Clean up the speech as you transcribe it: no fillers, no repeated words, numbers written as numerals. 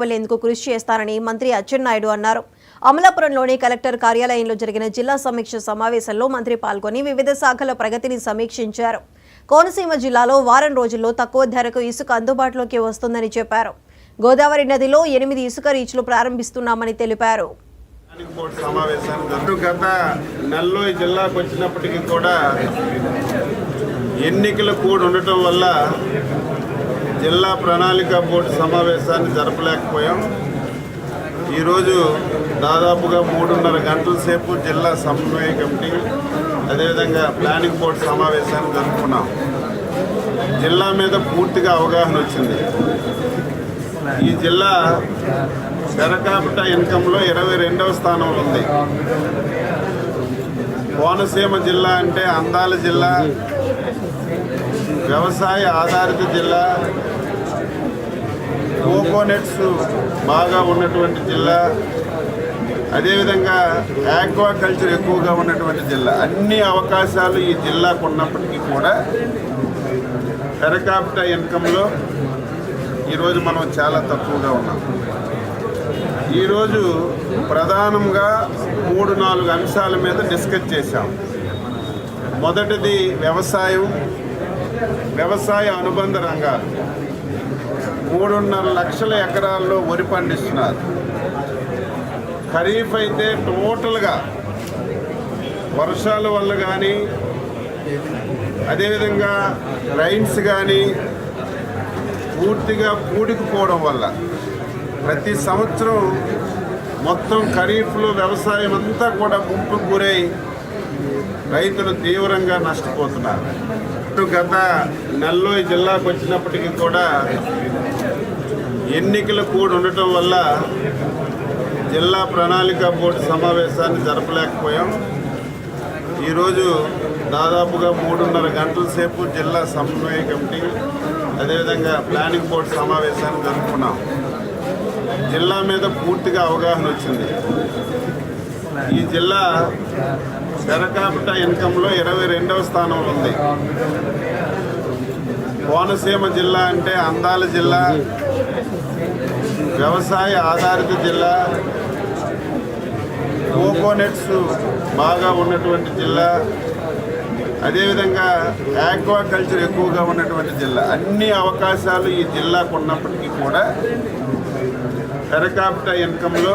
వెళ్లేందుకు కృషి చేస్తానని మంత్రి అచ్చెన్నాయుడు అన్నారు. అమలాపురంలోని కలెక్టర్ కార్యాలయంలో జరిగిన జిల్లా సమీక్ష సమావేశంలో మంత్రి పాల్గొని వివిధ శాఖల ప్రగతిని సమీక్షించారు. కోనసీమ జిల్లాలో వారం రోజుల్లో తక్కువ ధరకు ఇసుక అందుబాటులోకి వస్తుందని చెప్పారు. గోదావరి నదిలో 8 ఇసుక రీచ్లు ప్రారంభిస్తున్నామని తెలిపారు. గత నెలలో ఈ జిల్లాకు వచ్చినప్పటికీ కూడా ఎన్నికల కోడ్ ఉండటం వల్ల జిల్లా ప్రణాళిక బోర్డు సమావేశాన్ని జరపలేకపోయాం. ఈరోజు దాదాపుగా 3.5 గంటల సేపు జిల్లా సమన్వయ కమిటీ అదేవిధంగా ప్లానింగ్ బోర్డు సమావేశాన్ని జరుపుకున్నాం. జిల్లా మీద పూర్తిగా అవగాహన వచ్చింది. ఈ జిల్లా పెర్ క్యాపిటా ఇన్కంలో 22వ స్థానంలో ఉంది. కోనసీమ జిల్లా అంటే అందాల జిల్లా, వ్యవసాయ ఆధారిత జిల్లా, కోకోనట్స్ బాగా ఉన్నటువంటి జిల్లా, అదేవిధంగా ఆక్వాకల్చర్ ఎక్కువగా ఉన్నటువంటి జిల్లా. అన్ని అవకాశాలు ఈ జిల్లాకు ఉన్నప్పటికీ కూడా పెర్ క్యాపిటా ఇన్కంలో ఈరోజు మనం చాలా తక్కువగా ఉన్నాం. ఈరోజు ప్రధానంగా 3-4 అంశాల మీద డిస్కస్ చేశాం. మొదటిది వ్యవసాయ అనుబంధ రంగాలు. 3.5 లక్షల ఎకరాల్లో వరి పండిస్తున్నారు. ఖరీఫ్ అయితే టోటల్గా వర్షాల వల్ల కానీ అదేవిధంగా రైన్స్ కానీ పూర్తిగా పూడికిపోవడం వల్ల ప్రతి సంవత్సరం మొత్తం ఖరీఫ్లో వ్యవసాయం అంతా కూడా ముంపుకు గురై రైతులు తీవ్రంగా నష్టపోతున్నారు. గత నెలలో ఈ జిల్లాకు వచ్చినప్పటికీ కూడా ఎన్నికల కోడ్ ఉండటం వల్ల జిల్లా ప్రణాళిక బోర్డు సమావేశాన్ని జరపలేకపోయాం. ఈరోజు దాదాపుగా 3.5 గంటల సేపు జిల్లా సమన్వయ కమిటీ అదేవిధంగా ప్లానింగ్ బోర్డు సమావేశాన్ని జరుపుకున్నాం. జిల్లా మీద పూర్తిగా అవగాహన వచ్చింది. ఈ జిల్లా పెర్ క్యాపిటా ఇన్కంలో 22వ స్థానంలో ఉంది. కోనసీమ జిల్లా అంటే అందాల జిల్లా, వ్యవసాయ ఆధారిత జిల్లా, కోకోనట్స్ బాగా ఉన్నటువంటి జిల్లా, అదేవిధంగా ఆక్వాకల్చర్ ఎక్కువగా ఉన్నటువంటి జిల్లా. అన్ని అవకాశాలు ఈ జిల్లాకు ఉన్నప్పటికీ కూడా పెర్ క్యాపిటా ఇన్కంలో